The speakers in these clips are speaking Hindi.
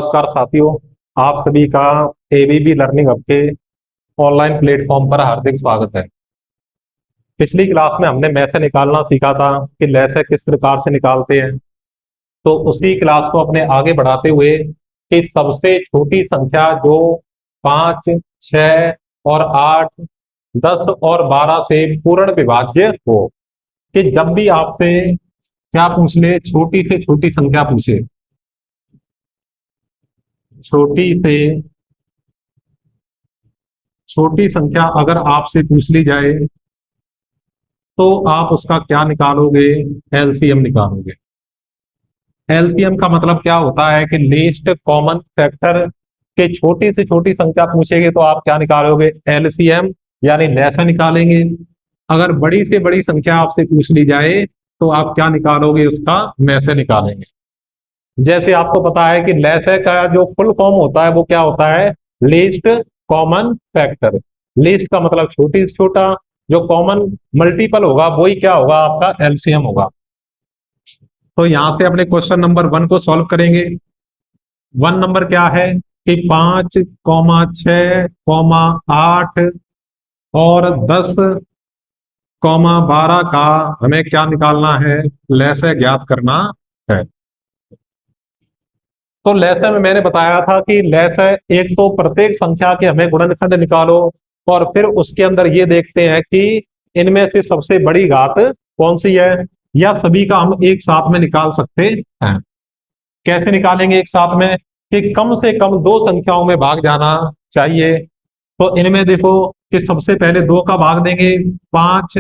नमस्कार साथियों, आप सभी का एबीबी लर्निंग हब के ऑनलाइन प्लेटफॉर्म पर हार्दिक स्वागत है। पिछली क्लास में हमने मैसे निकालना सीखा था कि लैसे किस प्रकार से निकालते हैं। तो उसी क्लास को अपने आगे बढ़ाते हुए कि सबसे छोटी संख्या जो 5, 6 और 8, 10 और 12 से पूर्ण विभाज्य हो, कि जब भी आपसे क्या पूछ ले, छोटी से छोटी संख्या पूछे, छोटी से छोटी संख्या अगर आपसे पूछ ली जाए तो आप उसका क्या निकालोगे? एलसीएम निकालोगे। एलसीएम का मतलब क्या होता है कि लीस्ट कॉमन फैक्टर के छोटी से छोटी संख्या पूछेंगे तो आप क्या निकालोगे? एलसीएम यानी लैसा निकालेंगे। अगर बड़ी से बड़ी संख्या आपसे पूछ ली जाए तो आप क्या निकालोगे? उसका मैसे निकालेंगे। जैसे आपको पता है कि लैसे का जो फुल फॉर्म होता है वो क्या होता है? Least common factor. लीस्ट का मतलब छोटी से छोटा, जो कॉमन मल्टीपल होगा वही क्या होगा? आपका एलसीएम होगा। तो यहां से अपने क्वेश्चन नंबर 1 को सॉल्व करेंगे। 1 नंबर क्या है कि 5, 6, 8 और 10, 12 का हमें क्या निकालना है? लैसे ज्ञात करना है। तो लैसे में मैंने बताया था कि लैसे एक तो प्रत्येक संख्या के हमें गुणनखंड निकालो और फिर उसके अंदर ये देखते हैं कि इनमें से सबसे बड़ी घात कौन सी है, या सभी का हम एक साथ में निकाल सकते हैं। कैसे निकालेंगे एक साथ में? कि कम से कम दो संख्याओं में भाग जाना चाहिए। तो इनमें देखो कि सबसे पहले 2 का भाग देंगे। 5,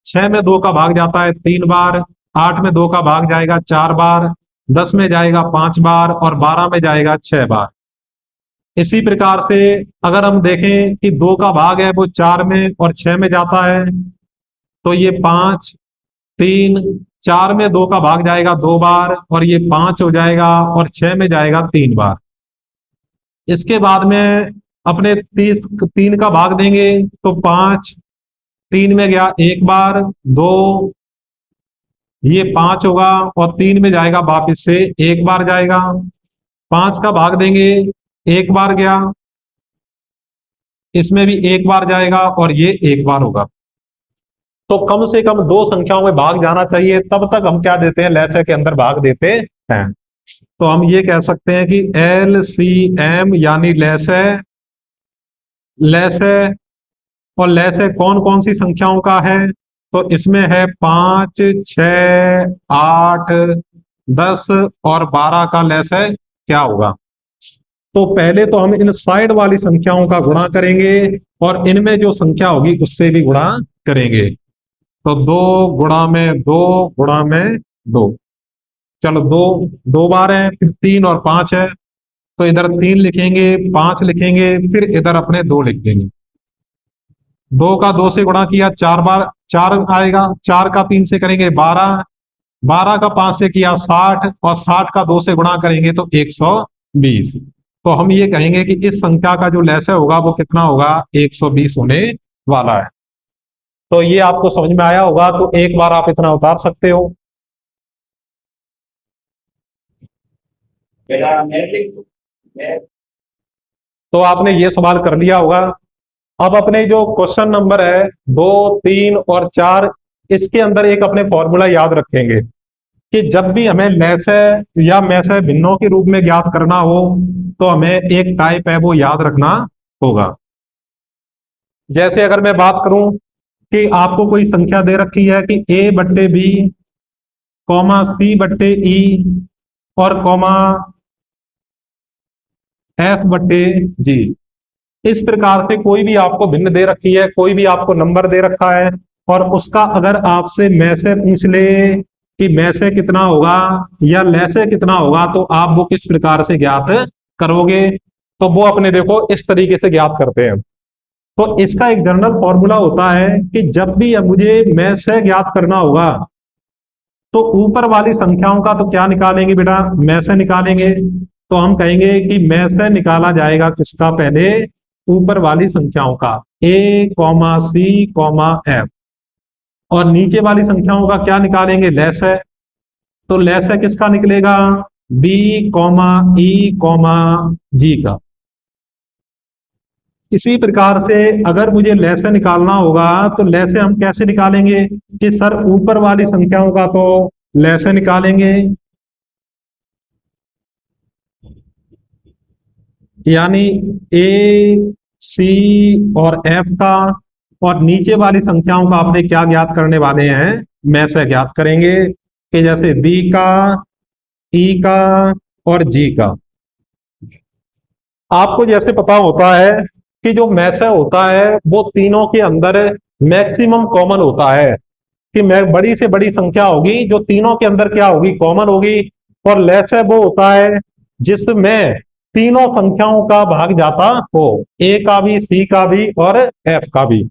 6 में 2 का भाग जाता है 3 बार, 8 में 2 का भाग जाएगा 4 बार, 10 में जाएगा 5 बार और 12 में जाएगा 6 बार। इसी प्रकार से अगर हम देखें कि 2 का भाग है वो 4 में और 6 में जाता है, तो ये 5, 3, 4 में 2 का भाग जाएगा 2 बार और ये 5 हो जाएगा और 6 में जाएगा 3 बार। इसके बाद में अपने 3 का भाग देंगे तो 5, 3 में गया 1 बार, 2, ये 5 होगा और 3 में जाएगा वापिस से 1 बार जाएगा। 5 का भाग देंगे, 1 बार गया, इसमें भी 1 बार जाएगा और ये 1 बार होगा। तो कम से कम दो संख्याओं में भाग जाना चाहिए, तब तक हम क्या देते हैं? लैसे के अंदर भाग देते हैं। तो हम ये कह सकते हैं कि एलसीएम यानी लैसे, लैसे और लैसे कौन कौन सी संख्याओं का है? तो इसमें है 5, 6, 8, 10 और 12 का लैसे क्या होगा? तो पहले तो हम इन साइड वाली संख्याओं का गुणा करेंगे और इनमें जो संख्या होगी उससे भी गुणा करेंगे। तो 2 गुणा में 2 गुणा में 2, चलो 2 2 बार है, फिर 3 और 5 है, तो इधर 3 लिखेंगे, 5 लिखेंगे, फिर इधर अपने 2 लिख देंगे। 2 का 2 से गुणा किया 4 बार, 4 आएगा, 4 का 3 से करेंगे 12, 12 का 5 से किया 60 और 60 का 2 से गुणा करेंगे तो 120। तो हम ये कहेंगे कि इस संख्या का जो लैसे होगा वो कितना होगा? 120 होने वाला है। तो ये आपको समझ में आया होगा, तो एक बार आप इतना उतार सकते हो। तो आपने ये सवाल कर लिया होगा। अब अपने जो क्वेश्चन नंबर है 2, 3 और 4, इसके अंदर एक अपने फॉर्मूला याद रखेंगे कि जब भी हमें लैसे या मैसे भिन्नों के रूप में ज्ञात करना हो तो हमें एक टाइप है वो याद रखना होगा। जैसे अगर मैं बात करूं कि आपको कोई संख्या दे रखी है कि a बट्टे बी, कॉमा सी बट्टे ई और कॉमा एफ बट्टे जी, इस प्रकार से कोई भी आपको भिन्न दे रखी है, कोई भी आपको नंबर दे रखा है और उसका अगर आपसे मैसे पूछ ले कि मैसे कितना होगा या लैसे कितना होगा, तो आप वो किस प्रकार से ज्ञात करोगे? तो वो अपने देखो इस तरीके से ज्ञात करते हैं। तो इसका एक जनरल फॉर्मूला होता है कि जब भी मुझे मैसे ज्ञात करना होगा तो ऊपर वाली संख्याओं का तो क्या निकालेंगे बेटा? मैसे निकालेंगे। तो हम कहेंगे कि मैसे निकाला जाएगा किसका? पहले ऊपर वाली संख्याओं का, a, c, f, और नीचे वाली संख्याओं का क्या निकालेंगे? लैसे। तो लैसे किसका निकलेगा? बी कॉमा ई कॉमा जी का। इसी प्रकार से अगर मुझे लैसे निकालना होगा तो लैसे हम कैसे निकालेंगे कि सर ऊपर वाली संख्याओं का तो लैसे निकालेंगे, यानी ए सी और एफ का, और नीचे वाली संख्याओं का आपने क्या ज्ञात करने वाले हैं, में से ज्ञात करेंगे कि जैसे बी का, ई का और जी का। आपको जैसे पता होता है कि जो मैसे होता है वो तीनों के अंदर मैक्सिमम कॉमन होता है, कि मैं बड़ी से बड़ी संख्या होगी जो तीनों के अंदर क्या होगी, कॉमन होगी। और लेस है वो होता है जिसमें तीनों संख्याओं का भाग जाता हो, ए का भी, सी का भी और एफ का भी।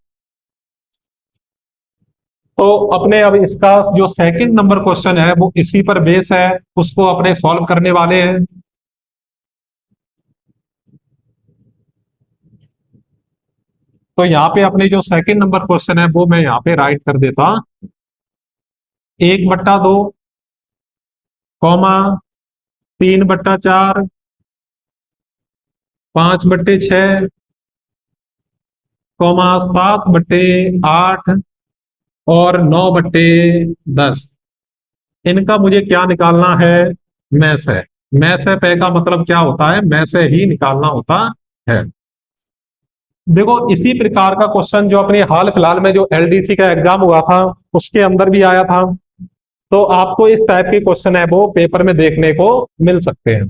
तो अपने अब इसका जो सेकंड नंबर क्वेश्चन है वो इसी पर बेस है, उसको अपने सॉल्व करने वाले हैं। तो यहाँ पे अपने जो सेकंड नंबर क्वेश्चन है वो मैं यहाँ पे राइट कर देता, 1/2 कॉमा 3/4, 5/6 कॉमा 7/8 और 9/10। इनका मुझे क्या निकालना है, में से। में से पे का मतलब क्या होता है, में से ही निकालना होता है। देखो इसी प्रकार का क्वेश्चन जो अपने हाल फिलहाल में जो एलडीसी का एग्जाम हुआ था उसके अंदर भी आया था। तो आपको इस टाइप के क्वेश्चन है वो पेपर में देखने को मिल सकते हैं।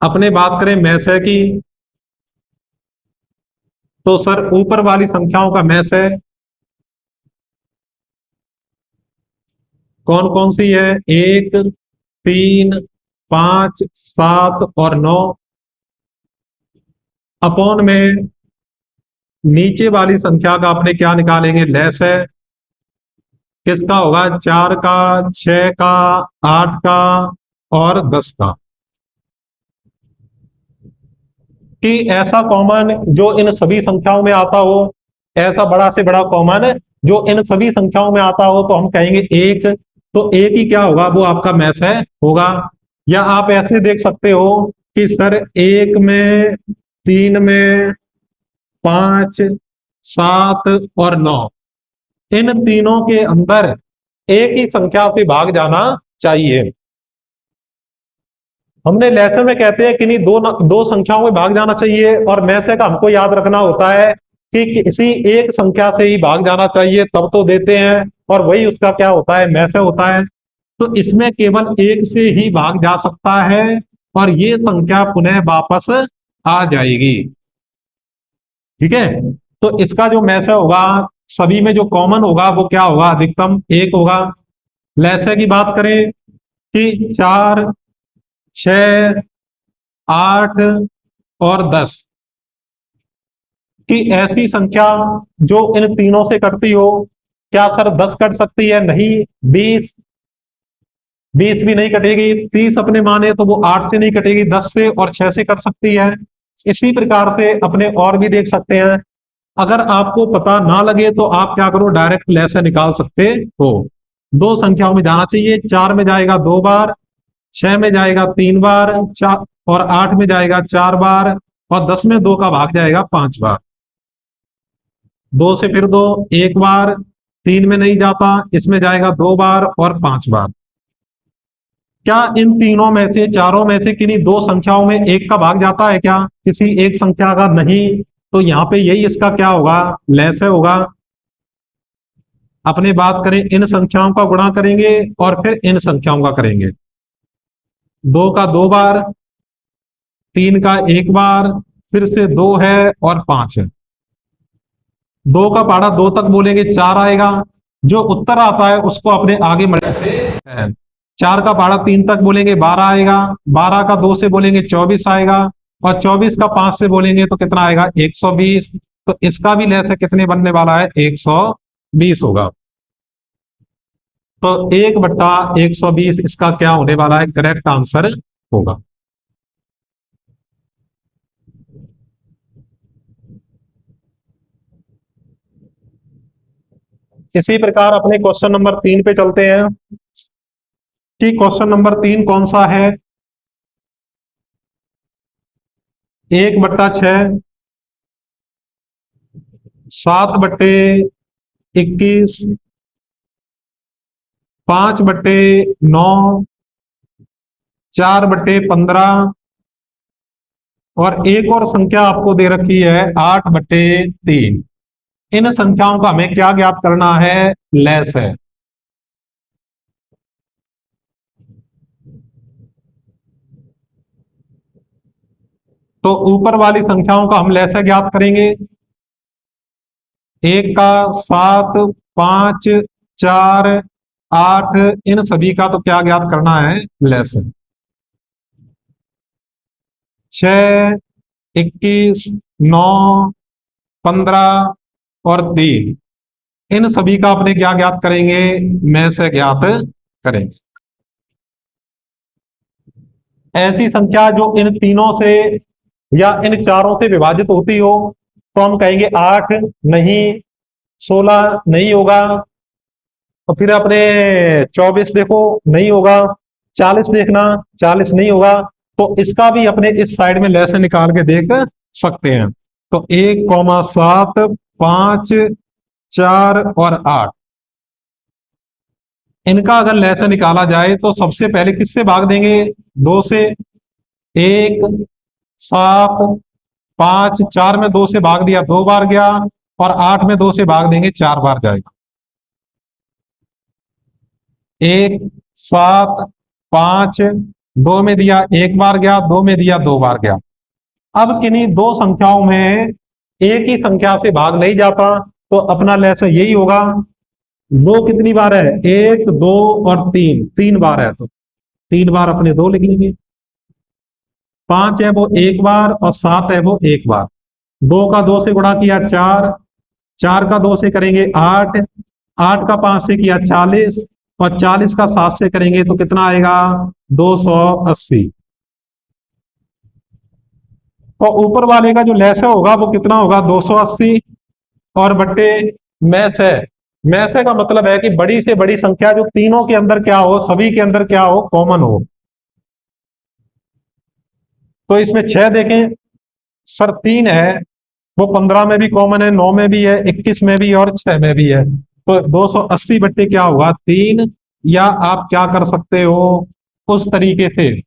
अपने बात करें में से की, तो सर ऊपर वाली संख्याओं का में से कौन कौन सी है, 1, 3, 5, 7 और 9। अपॉन में नीचे वाली संख्या का अपने क्या निकालेंगे, लेस है। किसका होगा, 4 का, 6 का, 8 का और 10 का। कि ऐसा कॉमन जो इन सभी संख्याओं में आता हो, ऐसा बड़ा से बड़ा कॉमन जो इन सभी संख्याओं में आता हो, तो हम कहेंगे एक। तो एक ही क्या होगा, वो आपका मैस है होगा। या आप ऐसे देख सकते हो कि सर एक में, 3 में, 5, 7 और 9, इन तीनों के अंदर एक ही संख्या से भाग जाना चाहिए। हमने लेसन में कहते हैं कि नहीं, दो संख्याओं में भाग जाना चाहिए, और में से का हमको याद रखना होता है कि किसी एक संख्या से ही भाग जाना चाहिए तब तो देते हैं, और वही उसका क्या होता है, में से होता है। तो इसमें केवल एक से ही भाग जा सकता है और ये संख्या पुनः वापस आ जाएगी। ठीक है, तो इसका जो में से होगा, सभी में जो कॉमन होगा वो क्या होगा, अधिकतम एक होगा। लैसे की बात करें कि 4, 6, 8 और 10 की ऐसी संख्या जो इन तीनों से कटती हो। क्या सर 10 कट सकती है, नहीं। 20, 20 भी नहीं कटेगी। 30 अपने माने तो वो 8 से नहीं कटेगी, 10 से और 6 से कट सकती है। इसी प्रकार से अपने और भी देख सकते हैं। अगर आपको पता ना लगे तो आप क्या करो, डायरेक्ट लेसे निकाल सकते हो। दो संख्याओं में जाना चाहिए, 4 में जाएगा 2 बार, 6 में जाएगा 3 बार, चार और 8 में जाएगा 4 बार, और 10 में 2 का भाग जाएगा 5 बार। 2 से फिर 2 1 बार, 3 में नहीं जाता, इसमें जाएगा 2 बार और 5 बार। क्या इन तीनों में से, चारों में से किन्हीं दो संख्याओं में एक का भाग जाता है क्या, किसी एक संख्या का नहीं। तो यहाँ पे यही इसका क्या होगा, लेस होगा। अपने बात करें, इन संख्याओं का गुणा करेंगे और फिर इन संख्याओं का करेंगे। 2 का 2 बार, 3 का 1 बार, फिर से 2 है और 5 है। 2 का पहाड़ा 2 तक बोलेंगे 4 आएगा, जो उत्तर आता है उसको अपने आगे बढ़ाते हैं। 4 का पहाड़ा 3 तक बोलेंगे 12 आएगा, 12 का 2 से बोलेंगे 24 आएगा, और 24 का 5 से बोलेंगे तो कितना आएगा, 120। तो इसका भी लेस है, कितने बनने वाला है, 120 होगा। तो 1/120 इसका क्या होने वाला है, करेक्ट आंसर होगा। इसी प्रकार अपने क्वेश्चन नंबर 3 पे चलते हैं। कि क्वेश्चन नंबर 3 कौन सा है? 1/6, 7/21, 5/9, 4/15 और एक और संख्या आपको दे रखी है 8/3। इन संख्याओं का हमें क्या ज्ञात करना है? लेस है। तो ऊपर वाली संख्याओं का हम लेस ज्ञात करेंगे। 1 का, 7, 5, 4, 8, इन सभी का तो क्या ज्ञात करना है? लेस है। 6, 21, 9, 15 और 3, इन सभी का अपने क्या ज्ञात करेंगे? में से ज्ञात करेंगे। ऐसी संख्या जो इन तीनों से या इन चारों से विभाजित होती हो तो हम कहेंगे 8 नहीं, 16 नहीं होगा, और फिर अपने 24 देखो नहीं होगा, 40 देखना, 40 नहीं होगा। तो इसका भी अपने इस साइड में लेस निकाल के देख सकते हैं। तो 1,7, 5, 4 और 8, इनका अगर लेस निकाला जाए तो सबसे पहले किससे भाग देंगे? 2 से। 1, 7, 5, 4 में 2 से भाग दिया, 2 बार गया, और 8 में 2 से भाग देंगे, 4 बार जाएगा। 1, 7, 5, 2 में दिया 1 बार गया, 2 में दिया 2 बार गया। अब किन्हीं दो संख्याओं में एक ही संख्या से भाग नहीं जाता तो अपना लेस यही होगा। 2 कितनी बार है? 1, 2 और 3, 3 बार है तो 3 बार अपने 2 लिख लेंगे। 5 है वो 1 बार और 7 है वो 1 बार। 2 का 2 से गुणा किया 4, 4 का 2 से करेंगे 8, 8 का 5 से किया 40, और 40 का 7 से करेंगे तो कितना आएगा? 280। तो ऊपर वाले का जो लेस होगा वो कितना होगा? 280 और बट्टे मैस है। मैसे का मतलब है कि बड़ी से बड़ी संख्या जो तीनों के अंदर क्या हो, सभी के अंदर क्या हो, कॉमन हो। तो इसमें 6 देखें सर, 3 है वो 15 में भी कॉमन है, 9 में भी है, 21 में भी और 6 में भी है। तो 280 बट्टे क्या होगा? 3। या आप क्या कर सकते हो, उस तरीके से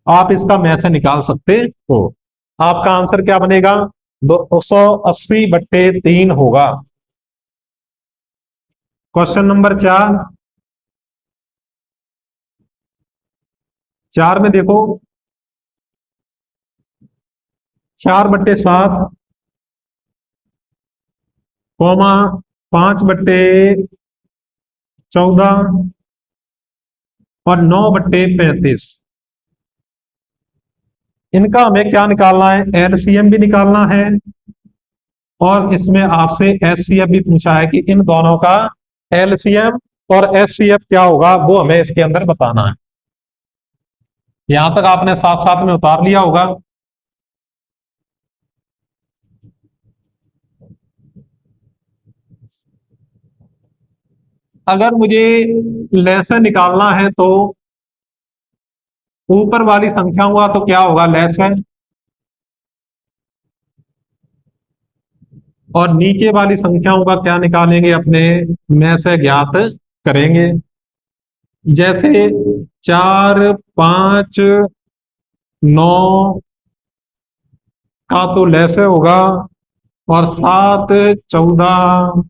आप इसका में से निकाल सकते हो। आपका आंसर क्या बनेगा? 280/3 होगा। क्वेश्चन नंबर 4, 4 में देखो 4/7, कौमा 5/14 और 9/35। इनका हमें क्या निकालना है? एलसीएम भी निकालना है, और इसमें आपसे एचसीएफ भी पूछा है कि इन दोनों का एलसीएम और एचसीएफ क्या होगा, वो हमें इसके अंदर बताना है। यहां तक आपने साथ साथ में उतार लिया होगा। अगर मुझे लेसन निकालना है तो ऊपर वाली संख्या हुआ तो क्या होगा? लेसन, और नीचे वाली संख्याओं का क्या निकालेंगे? अपने में से ज्ञात करेंगे। जैसे 4, 5, 9 का तो लेस होगा, और 7, 14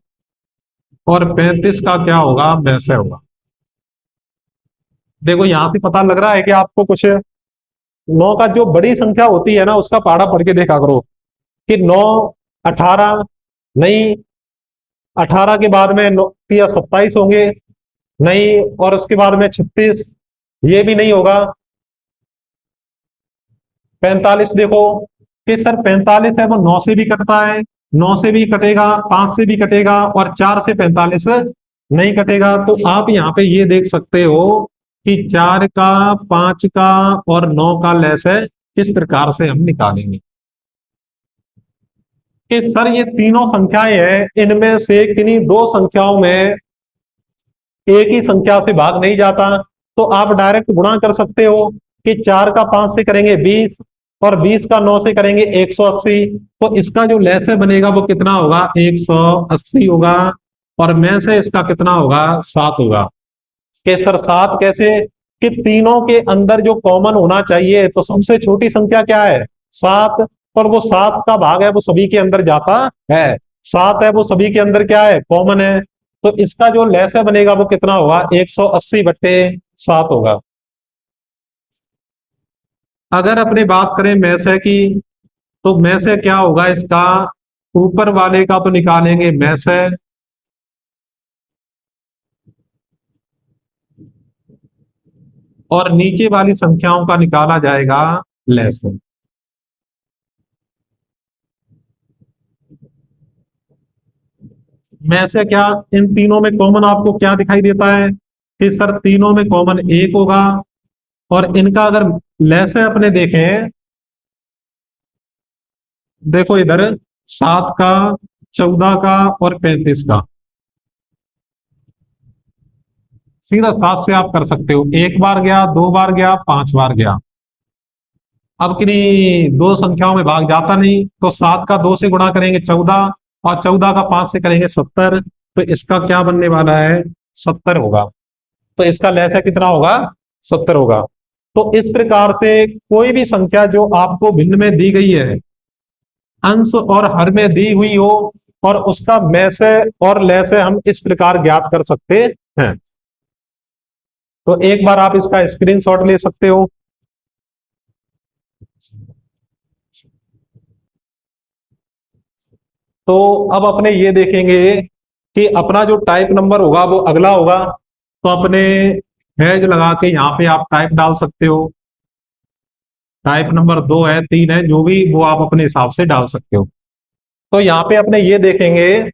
और 35 का क्या होगा? वैसे होगा। देखो यहां से पता लग रहा है कि आपको कुछ 9 का जो बड़ी संख्या होती है ना उसका पहाड़ा पढ़ के देखा करो कि 9, 18 नहीं, 18 के बाद में 9 या 27 होंगे नहीं, और उसके बाद में 36 ये भी नहीं होगा। 45 देखो कि सर 45 है वो 9 से भी कटता है, 9 से भी कटेगा, 5 से भी कटेगा, और 4 से 45 नहीं कटेगा। तो आप यहाँ पे ये देख सकते हो कि 4 का, 5 का और 9 का लेस है, किस प्रकार से हम निकालेंगे कि सर ये तीनों संख्याएं हैं, इनमें से किन्हीं दो संख्याओं में एक ही संख्या से भाग नहीं जाता, तो आप डायरेक्ट गुणा कर सकते हो कि 4 का 5 से करेंगे 20 और 20 का 9 से करेंगे 180। तो इसका जो लैसे बनेगा वो कितना होगा, 180 होगा। और में से इसका कितना होगा, 7 होगा। कि सर 7 कैसे, कि तीनों के अंदर जो कॉमन होना चाहिए, तो सबसे छोटी संख्या क्या है, 7। और वो 7 का भाग है वो सभी के अंदर जाता है, 7 है वो सभी के अंदर क्या है, कॉमन है। तो इसका जो लैसे बनेगा वो कितना होगा, 180/7 होगा। अगर अपने बात करें में से की, तो में से क्या होगा इसका, ऊपर वाले का तो निकालेंगे में से, और नीचे वाली संख्याओं का निकाला जाएगा लैसे। में से क्या, इन तीनों में कॉमन आपको क्या दिखाई देता है, कि सर तीनों में कॉमन 1 होगा। और इनका अगर लैसे अपने देखें, देखो इधर 7 का, 14 का और 35 का, सीधा 7 से आप कर सकते हो, एक बार गया, 2 बार गया, 5 बार गया। अब किन्हीं दो संख्याओं में भाग जाता नहीं, तो 7 का 2 से गुणा करेंगे 14, और 14 का 5 से करेंगे 70। तो इसका क्या बनने वाला है, 70 होगा। तो इसका लैसा कितना होगा, 70 होगा। तो इस प्रकार से कोई भी संख्या जो आपको भिन्न में दी गई है, अंश और हर में दी हुई हो, और उसका में से और ले से हम इस प्रकार ज्ञात कर सकते हैं। तो एक बार आप इसका स्क्रीनशॉट ले सकते हो। तो अब अपने ये देखेंगे कि अपना जो टाइप नंबर होगा वो अगला होगा। तो अपने हैज लगा के यहाँ पे आप टाइप डाल सकते हो, टाइप नंबर 2 है, 3 है, जो भी वो आप अपने हिसाब से डाल सकते हो। तो यहाँ पे अपने ये देखेंगे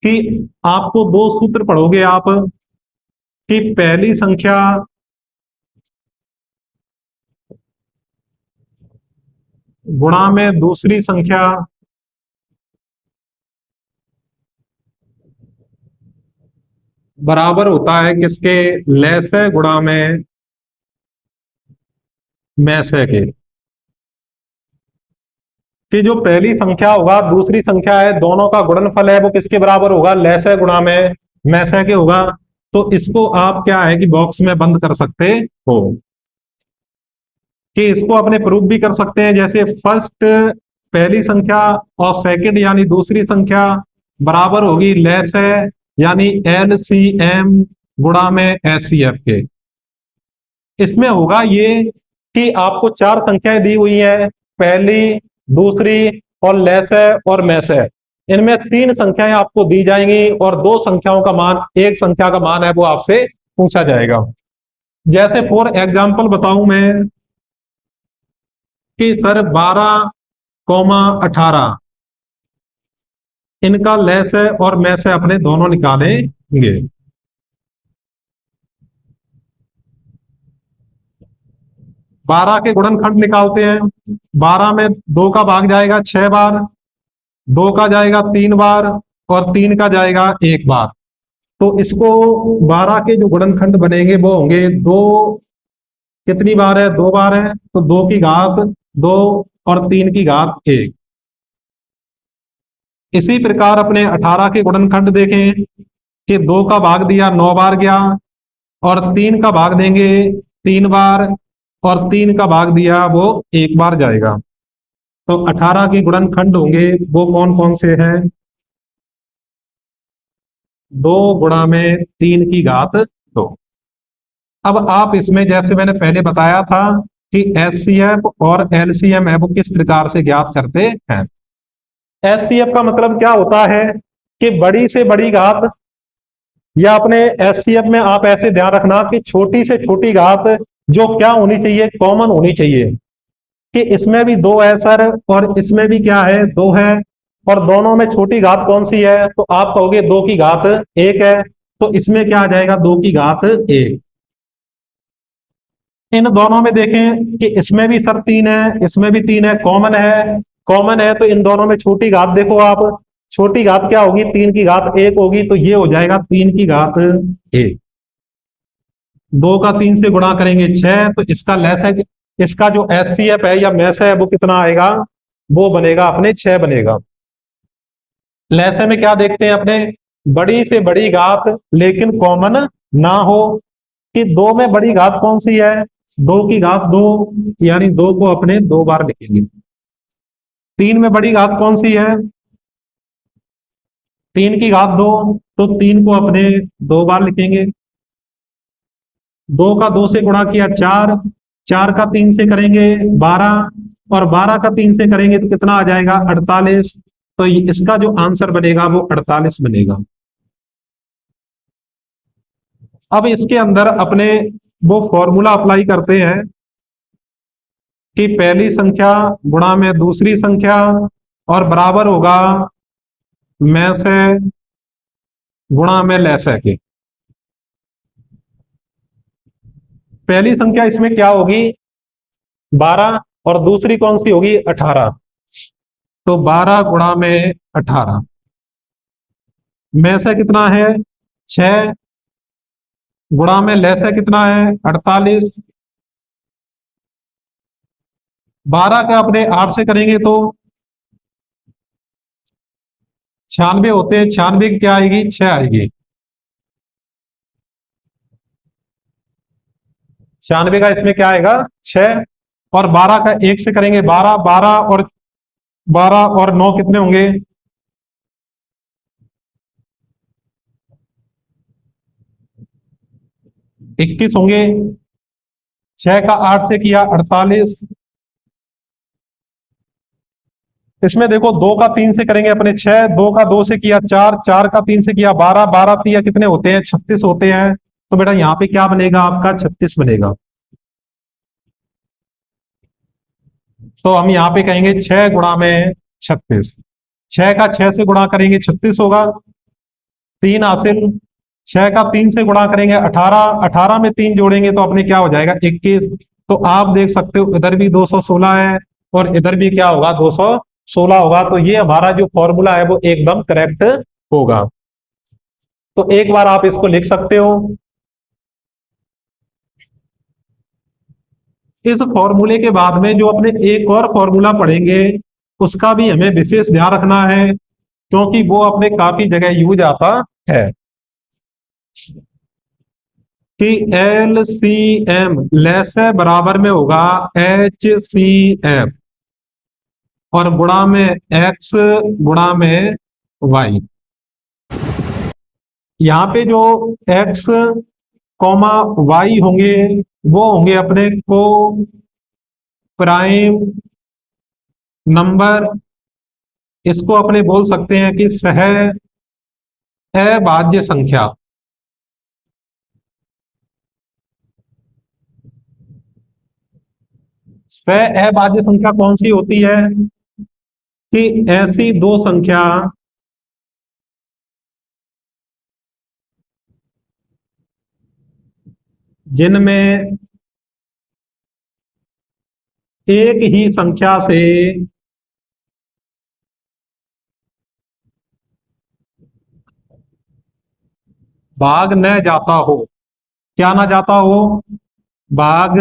कि आपको दो सूत्र पढ़ोगे आप, कि पहली संख्या गुणा में दूसरी संख्या बराबर होता है किसके, लैसे गुणा में से के। कि जो पहली संख्या होगा दूसरी संख्या है, दोनों का गुणनफल है वो किसके बराबर होगा, लैसे गुणा में से के होगा। तो इसको आप क्या है कि बॉक्स में बंद कर सकते हो, कि इसको अपने प्रूफ भी कर सकते हैं, जैसे फर्स्ट पहली संख्या और सेकंड यानी दूसरी संख्या बराबर होगी लेस है, यानी LCM गुणा में SCF के। इसमें होगा ये कि आपको चार संख्याएं दी हुई है, पहली, दूसरी और लेस है और मैस है। इनमें तीन संख्याएं आपको दी जाएंगी और दो संख्याओं का मान, एक संख्या का मान है वो आपसे पूछा जाएगा। जैसे फॉर एग्जाम्पल बताऊं मैं, कि सर 12,18 इनका लेस है और मैस है अपने दोनों निकालेंगे। 12 के गुणनखंड निकालते हैं, 12 में 2 का भाग जाएगा 6 बार, 2 का जाएगा 3 बार और 3 का जाएगा 1 बार। तो इसको 12 के जो गुणनखंड बनेंगे वो होंगे दो, कितनी बार है, 2 बार है, तो 2 की घात 2 और 3 की घात 1। इसी प्रकार अपने 18 के गुणनखंड देखें, कि 2 का भाग दिया 9 बार गया, और 3 का भाग देंगे 3 बार, और 3 का भाग दिया वो 1 बार जाएगा। तो 18 के गुणनखंड होंगे वो कौन कौन से हैं, 2 गुणा में 3 की घात 2। अब आप इसमें जैसे मैंने पहले बताया था कि SCF और LCM है वो किस प्रकार से ज्ञात करते हैं। SCF का मतलब क्या होता है, कि बड़ी से बड़ी घात, या अपने SCF में आप ऐसे ध्यान रखना कि छोटी से छोटी घात जो क्या होनी चाहिए, कॉमन होनी चाहिए। कि इसमें भी 2 है सर और इसमें भी क्या है, 2 है, और दोनों में छोटी घात कौन सी है, तो आप कहोगे 2 की घात 1 है। तो इसमें क्या आ जाएगा, 2 की घात 1। इन दोनों में देखें कि इसमें भी सर 3 है, इसमें भी 3 है, कॉमन है, कॉमन है, तो इन दोनों में छोटी घात देखो आप, छोटी घात क्या होगी, 3 की घात 1 होगी, तो ये हो जाएगा 3 की घात 1। 2 का 3 से गुणा करेंगे 6, तो इसका लेस है, इसका जो एचसीएफ है या मैस है वो कितना आएगा, वो बनेगा अपने 6 बनेगा। लैसे में क्या देखते हैं अपने, बड़ी से बड़ी घात लेकिन कॉमन ना हो, कि 2 में बड़ी घात कौन सी है, 2 की घात 2, यानी 2 को अपने 2 बार लिखेंगे। 3 में बड़ी घात कौन सी है, 3 की घात 2, तो 3 को अपने 2 बार लिखेंगे। 2 का 2 से गुणा किया 4, 4 का 3 से करेंगे 12, और 12 का 3 से करेंगे तो कितना आ जाएगा 48। तो इसका जो आंसर बनेगा वो 48 बनेगा। अब इसके अंदर अपने वो फॉर्मूला अप्लाई करते हैं कि पहली संख्या गुणा में दूसरी संख्या और बराबर होगा में से गुणा में लैसे के। पहली संख्या इसमें क्या होगी 12, और दूसरी कौन सी होगी 18, तो 12 गुणा में 18, में से कितना है 6, गुणा में लैसे कितना है 48। 12 का अपने 8 से करेंगे तो 96 होते हैं, 96 की क्या आएगी 6 आएगी। 96 का इसमें क्या आएगा 6, और 12 का 1 से करेंगे 12, 12 और 9 कितने होंगे 21 होंगे। 6 का 8 से किया 48। इसमें देखो 2 का 3 से करेंगे अपने 6, 2 का 2 से किया 4, 4 का 3 से किया 12, 12 तिया कितने होते हैं 36 होते हैं। तो बेटा यहाँ पे क्या बनेगा आपका 36 बनेगा। तो हम यहाँ पे कहेंगे 6 गुणा में 36, 6 का 6 से गुणा करेंगे 36 होगा, 3 हासिल। 6 का 3 से गुणा करेंगे 18, 18 में 3 जोड़ेंगे तो अपने क्या हो जाएगा 21। तो आप देख सकते हो इधर भी 216 है और इधर भी क्या होगा 216 होगा। तो ये हमारा जो फॉर्मूला है वो एकदम करेक्ट होगा। तो एक बार आप इसको लिख सकते हो। इस फॉर्मूले के बाद में जो अपने एक और फॉर्मूला पढ़ेंगे उसका भी हमें विशेष ध्यान रखना है, क्योंकि वो अपने काफी जगह यूज आता है कि एल सी एम लेस है बराबर में होगा एच सी एफ, और गुणा में एक्स गुणा में वाई। यहाँ पे जो एक्स कॉमा वाई होंगे वो होंगे अपने को प्राइम नंबर। इसको अपने बोल सकते हैं कि सह अभाज्य संख्या। सह अभाज्य संख्या कौन सी होती है कि ऐसी दो संख्या जिनमें एक ही संख्या से भाग न जाता हो। क्या ना जाता हो, भाग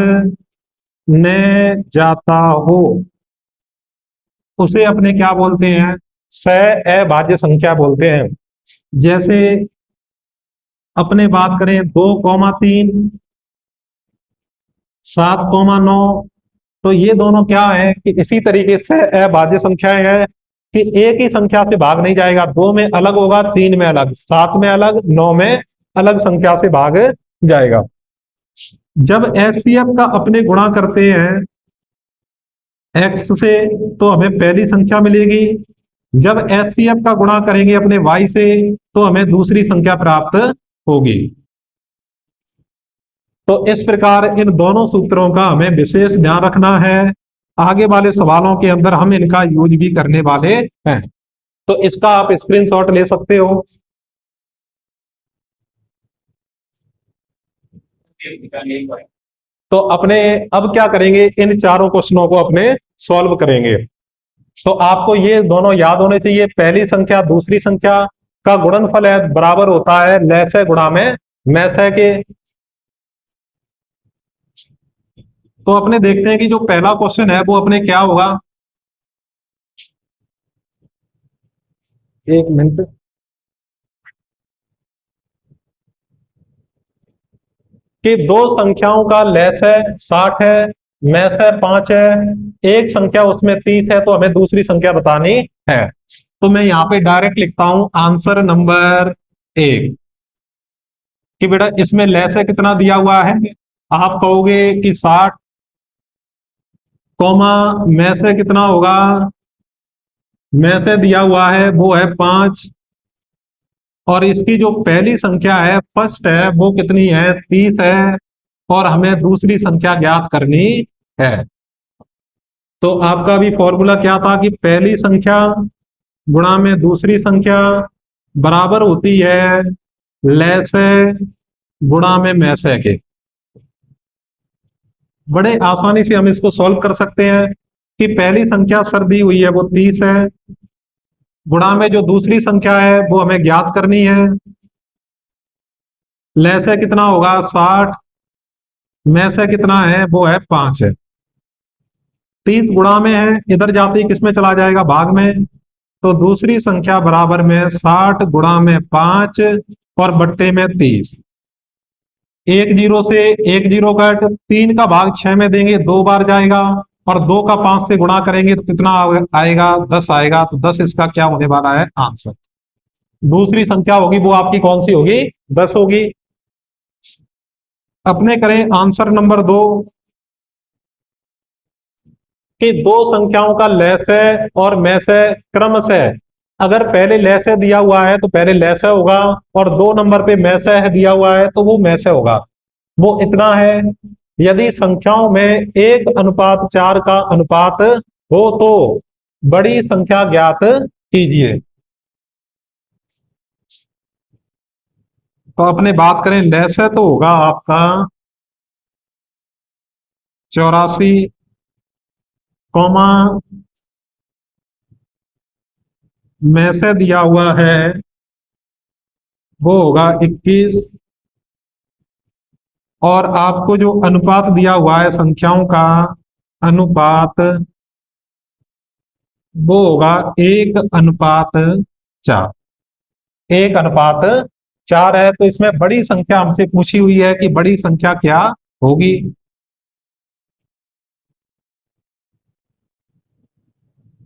न जाता हो, उसे अपने क्या बोलते हैं सह अभाज्य संख्या बोलते हैं। जैसे अपने बात करें 2,3, 7,9, तो ये दोनों क्या है कि इसी तरीके से अभाज्य संख्याएं हैं कि एक ही संख्या से भाग नहीं जाएगा, 2 में अलग होगा, 3 में अलग, 7 में अलग, 9 में अलग संख्या से भाग जाएगा। जब एचसीएफ का अपने गुणा करते हैं एक्स से तो हमें पहली संख्या मिलेगी, जब एचसीएफ का गुणा करेंगे अपने वाई से तो हमें दूसरी संख्या प्राप्त होगी। तो इस प्रकार इन दोनों सूत्रों का हमें विशेष ध्यान रखना है। आगे वाले सवालों के अंदर हम इनका यूज भी करने वाले हैं, तो इसका आप स्क्रीनशॉट ले सकते हो। तो अपने अब क्या करेंगे, इन चारों क्वेश्चनों को अपने सॉल्व करेंगे। तो आपको ये दोनों याद होने चाहिए, पहली संख्या दूसरी संख्या का गुणनफल है बराबर होता है लैस गुणा में मैस के। तो अपने देखते हैं कि जो पहला क्वेश्चन है वो अपने क्या होगा। एक मिनट। कि दो संख्याओं का लेस है 60 है, मैस है 5 है, एक संख्या उसमें 30 है, तो हमें दूसरी संख्या बतानी है। तो मैं यहाँ पे डायरेक्ट लिखता हूं आंसर नंबर 1 कि बेटा इसमें लेस है कितना दिया हुआ है, आप कहोगे कि 60, कॉमा में से कितना होगा, में से दिया हुआ है वो है 5, और इसकी जो पहली संख्या है फर्स्ट है वो कितनी है 30 है, और हमें दूसरी संख्या ज्ञात करनी है। तो आपका भी फॉर्मूला क्या था कि पहली संख्या गुणा में दूसरी संख्या बराबर होती है लैसे गुणा में मैसे के। बड़े आसानी से हम इसको सॉल्व कर सकते हैं कि पहली संख्या सर दी हुई है वो 30 है, गुणा में जो दूसरी संख्या है वो हमें ज्ञात करनी है, लैसे कितना होगा 60, में से कितना है वो है 5 है। 30 गुणा में है, इधर जाते ही किसमें चला जाएगा भाग में, तो दूसरी संख्या बराबर में 60 गुणा में 5 और बट्टे में 30। एक जीरो से एक जीरो कट, 3 का भाग 6 में देंगे 2 बार जाएगा, और 2 का 5 से गुणा करेंगे तो कितना आएगा 10 आएगा, तो 10 इसका क्या होने वाला है आंसर। दूसरी संख्या होगी वो आपकी कौन सी होगी 10 होगी। अपने करें आंसर नंबर 2 कि दो संख्याओं का लैस है और मैस है क्रमशः, अगर पहले लैस है दिया हुआ है तो पहले लैस है होगा, और 2 नंबर पे मैस है दिया हुआ है तो वो मैस है होगा। वो इतना है, यदि संख्याओं में 1:4 का अनुपात हो तो बड़ी संख्या ज्ञात कीजिए। तो अपने बात करें लैस है तो होगा आपका 84, कौमा में से दिया हुआ है वो होगा 21, और आपको जो अनुपात दिया हुआ है संख्याओं का अनुपात वो होगा 1:4। 1:4 है, तो इसमें बड़ी संख्या हमसे पूछी हुई है कि बड़ी संख्या क्या होगी।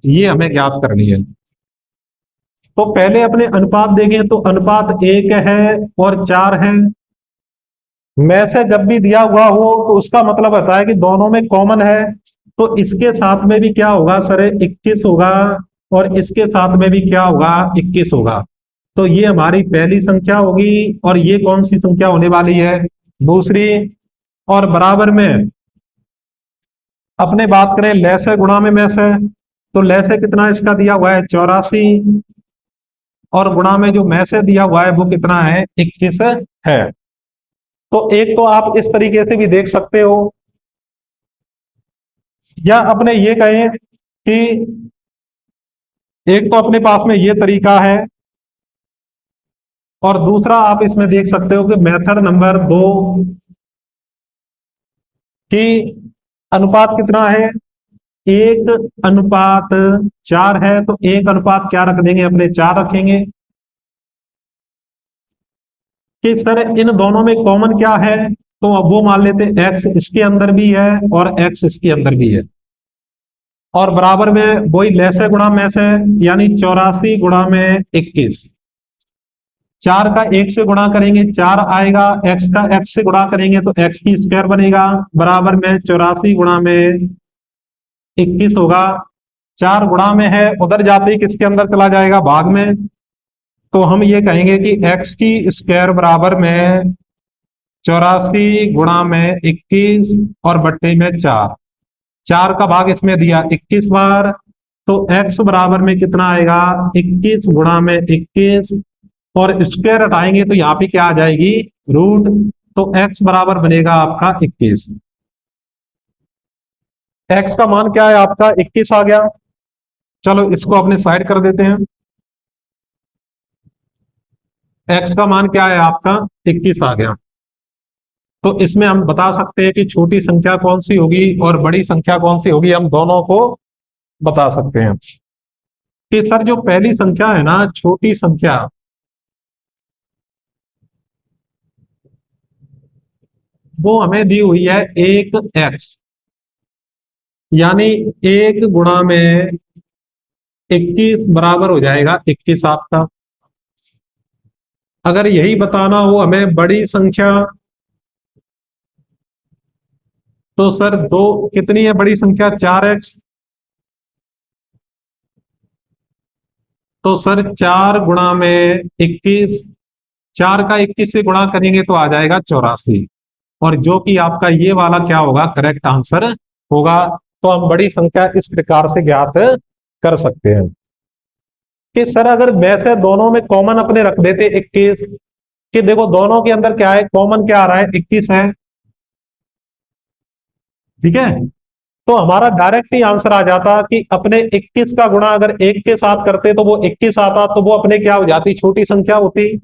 ये हमें ज्ञात करनी है। तो पहले अपने अनुपात देखें तो अनुपात 1 है और 4 है। में से जब भी दिया हुआ हो तो उसका मतलब होता है कि दोनों में कॉमन है, तो इसके साथ में भी क्या होगा सर 21 होगा, और इसके साथ में भी क्या होगा 21 होगा। तो ये हमारी पहली संख्या होगी, और ये कौन सी संख्या होने वाली है दूसरी। और बराबर में अपने बात करें लैसे गुणा में में से, तो लैसे कितना इसका दिया हुआ है 84, और गुणा में जो में से दिया हुआ है वो कितना है 21 है। तो एक तो आप इस तरीके से भी देख सकते हो, या अपने ये कहें कि एक तो अपने पास में ये तरीका है, और दूसरा आप इसमें देख सकते हो कि मेथड नंबर 2 कि अनुपात कितना है 1:4 है, तो 1 अनुपात क्या रख देंगे अपने 4 रखेंगे, कि सर इन दोनों में कॉमन क्या है, तो अब वो मान लेते एक्स इसके अंदर भी है और एक्स इसके अंदर भी है, और बराबर में वही लैसे गुणा में से, यानी 84 गुणा में 21। 4 का 1 से गुणा करेंगे 4 आएगा, x का x से गुणा करेंगे तो x की स्क्वायर बनेगा, बराबर में 84 गुणा में 21 होगा। 4 गुणा में है, उधर जाते ही किसके अंदर चला जाएगा भाग में, तो हम ये कहेंगे कि x की स्क्वायर बराबर में 84 गुणा में 21 और बट्टे में 4। 4 का भाग इसमें दिया 21 बार, तो x बराबर में कितना आएगा 21 गुणा में 21, और स्क्वायर हटाएंगे तो यहाँ पे क्या आ जाएगी रूट, तो x बराबर बनेगा आपका 21। x का मान क्या है आपका 21 आ गया। चलो इसको अपने साइड कर देते हैं। x का मान क्या है आपका 21 आ गया। तो इसमें हम बता सकते हैं कि छोटी संख्या कौन सी होगी और बड़ी संख्या कौन सी होगी, हम दोनों को बता सकते हैं। कि सर जो पहली संख्या है ना, छोटी संख्या, वो हमें दी हुई है 1x, यानी 1 गुणा में 21 बराबर हो जाएगा 21 आपका। अगर यही बताना हो हमें बड़ी संख्या, तो सर दो कितनी है बड़ी संख्या, 4x। तो सर 4 गुणा में 21, 4 का 21 से गुणा करेंगे तो आ जाएगा 84, और जो कि आपका ये वाला क्या होगा, करेक्ट आंसर होगा। तो हम बड़ी संख्या इस प्रकार से ज्ञात कर सकते हैं। कि सर अगर मैं से दोनों में कॉमन अपने रख देते 21, कि देखो दोनों के अंदर क्या है, कॉमन क्या आ रहा है, 21 है, ठीक है। तो हमारा डायरेक्ट ही आंसर आ जाता कि अपने 21 का गुणा अगर 1 के साथ करते तो वो 21 आता, तो वो अपने क्या हो जाती, छोटी संख्या होती।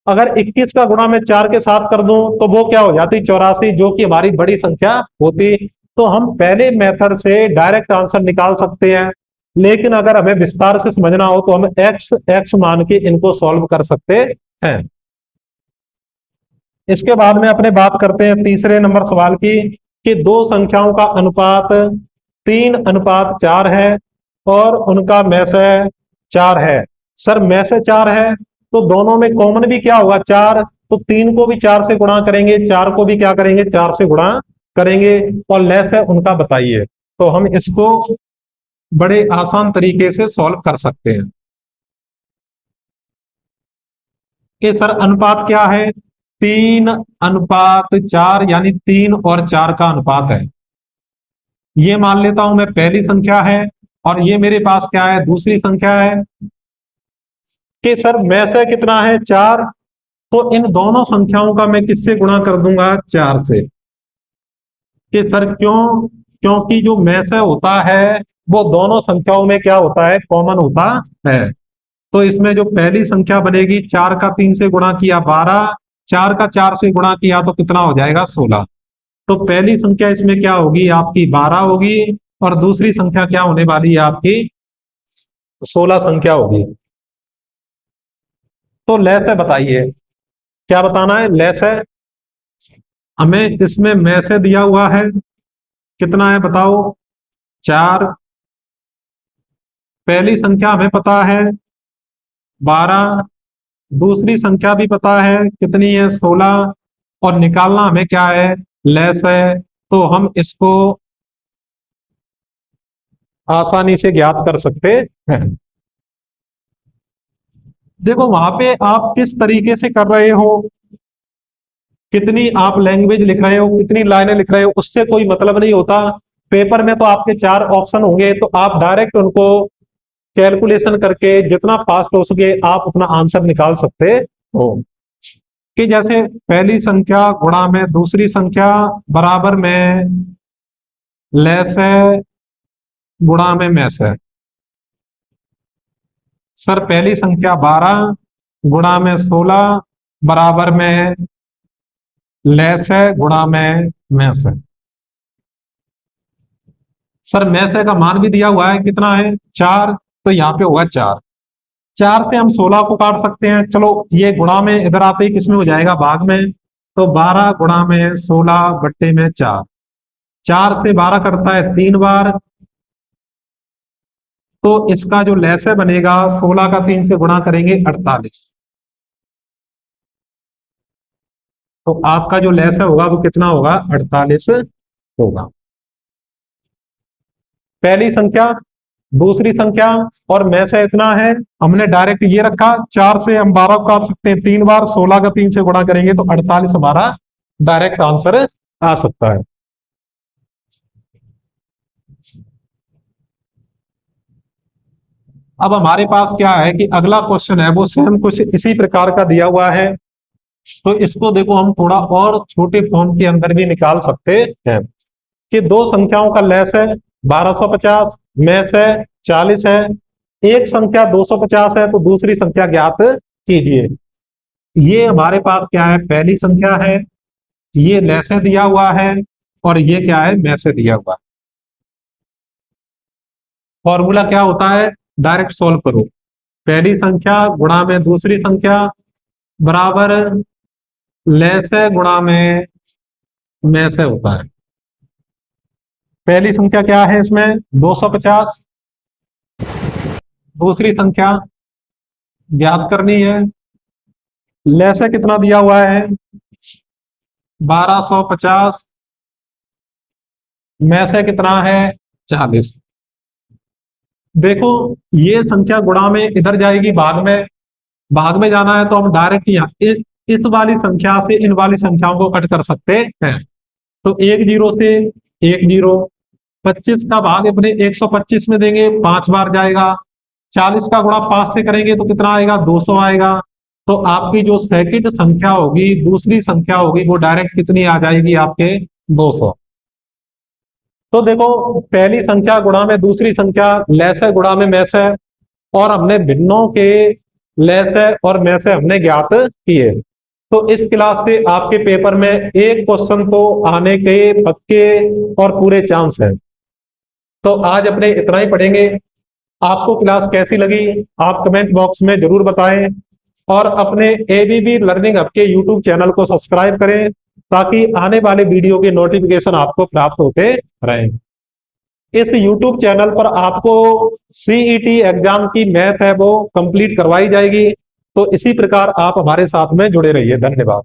अगर 21 का गुणा मैं 4 के साथ कर दूं तो वो क्या हो जाती, 84, जो कि हमारी बड़ी संख्या होती। तो हम पहले मेथड से डायरेक्ट आंसर निकाल सकते हैं, लेकिन अगर हमें विस्तार से समझना हो तो हम एक्स एक्स मान के इनको सॉल्व कर सकते हैं। इसके बाद में अपने बात करते हैं तीसरे नंबर सवाल की, कि दो संख्याओं का अनुपात 3:4 है और उनका में से 4 है। सर में से 4 है तो दोनों में कॉमन भी क्या होगा, 4, तो 3 को भी 4 से गुणा करेंगे, 4 को भी क्या करेंगे, 4 से गुणा करेंगे, और लेस है उनका बताइए। तो हम इसको बड़े आसान तरीके से सॉल्व कर सकते हैं। कि सर अनुपात क्या है, 3:4, यानी 3 और 4 का अनुपात है। ये मान लेता हूं मैं पहली संख्या है, और ये मेरे पास क्या है, दूसरी संख्या है। कि सर में से कितना है, 4, तो इन दोनों संख्याओं का मैं किससे गुणा कर दूंगा, 4 से। कि सर क्यों, क्योंकि जो में से होता है वो दोनों संख्याओं में क्या होता है, कॉमन होता है। तो इसमें जो पहली संख्या बनेगी, 4 का 3 से गुणा किया 12, 4 का 4 से गुणा किया तो कितना हो जाएगा, 16। तो पहली संख्या इसमें क्या होगी, आपकी 12 होगी, और दूसरी संख्या क्या होने वाली है, आपकी 16 संख्या होगी। तो लेस है बताइए, क्या बताना है, लेस है। हमें इसमें में से दिया हुआ है, कितना है बताओ, 4। पहली संख्या हमें पता है 12, दूसरी संख्या भी पता है कितनी है, 16, और निकालना हमें क्या है, लेस है। तो हम इसको आसानी से ज्ञात कर सकते हैं। देखो वहां पे आप किस तरीके से कर रहे हो, कितनी आप लैंग्वेज लिख रहे हो, कितनी लाइनें लिख रहे हो, उससे कोई मतलब नहीं होता। पेपर में तो आपके 4 ऑप्शन होंगे, तो आप डायरेक्ट उनको कैलकुलेशन करके जितना फास्ट हो सके आप अपना आंसर निकाल सकते हो। कि जैसे पहली संख्या गुणा में दूसरी संख्या बराबर में लेस है गुणा में से। सर पहली संख्या 12 गुणा में 16 बराबर में लेस है गुणा में से। सर में से का मान भी दिया हुआ है, कितना है, 4, तो यहाँ पे होगा 4। 4 से हम 16 को काट सकते हैं, चलो ये गुणा में इधर आते ही किसमें हो जाएगा, भाग में। तो 12 गुणा में 16 बट्टे में 4, 4 से 12 करता है 3 बार। तो इसका जो लैसे बनेगा, 16 का 3 से गुणा करेंगे 48। तो आपका जो लैसा होगा वो कितना होगा, 48 होगा। पहली संख्या, दूसरी संख्या, और में से इतना है, हमने डायरेक्ट ये रखा, 4 से हम 12 को काट सकते हैं 3 बार, 16 का 3 से गुणा करेंगे तो 48 हमारा डायरेक्ट आंसर आ सकता है। अब हमारे पास क्या है कि अगला क्वेश्चन है वो सेम कुछ इसी प्रकार का दिया हुआ है। तो इसको देखो हम थोड़ा और छोटे फॉर्म के अंदर भी निकाल सकते हैं। कि दो संख्याओं का लेस है 1250, में से 40 है, एक संख्या 250 है, तो दूसरी संख्या ज्ञात कीजिए। ये हमारे पास क्या है, पहली संख्या है, ये ले से दिया हुआ है और ये क्या है, में से दिया हुआ है। फॉर्मूला क्या होता है, डायरेक्ट सोल्व करो, पहली संख्या गुणा में दूसरी संख्या बराबर ले से गुणा में से होता है। पहली संख्या क्या है इसमें 250, दूसरी संख्या ज्ञात करनी है, ले से कितना दिया हुआ है 1250, में से कितना है 40। देखो ये संख्या गुणा में इधर जाएगी भाग में जाना है तो हम डायरेक्ट यहाँ इस वाली संख्या से इन वाली संख्याओं को कट कर सकते हैं। तो एक जीरो से एक जीरो, 25 का भाग अपने 125 में देंगे 5 बार जाएगा, 40 का गुणा 5 से करेंगे तो कितना आएगा 200 आएगा। तो आपकी जो सेकंड संख्या होगी, दूसरी संख्या होगी, वो डायरेक्ट कितनी आ जाएगी आपके 200। तो देखो पहली संख्या गुणा में दूसरी संख्या ले से गुणा में से, और हमने भिन्नों के ले से और में से हमने ज्ञात किए। तो इस क्लास से आपके पेपर में एक क्वेश्चन तो आने के पक्के और पूरे चांस है। तो आज अपने इतना ही पढ़ेंगे। आपको क्लास कैसी लगी आप कमेंट बॉक्स में जरूर बताएं, और अपने एबीबी लर्निंग हब के यूट्यूब चैनल को सब्सक्राइब करें ताकि आने वाले वीडियो के नोटिफिकेशन आपको प्राप्त होते रहें। इस यूट्यूब चैनल पर आपको सीईटी एग्जाम की मैथ है वो कंप्लीट करवाई जाएगी। तो इसी प्रकार आप हमारे साथ में जुड़े रहिए। धन्यवाद।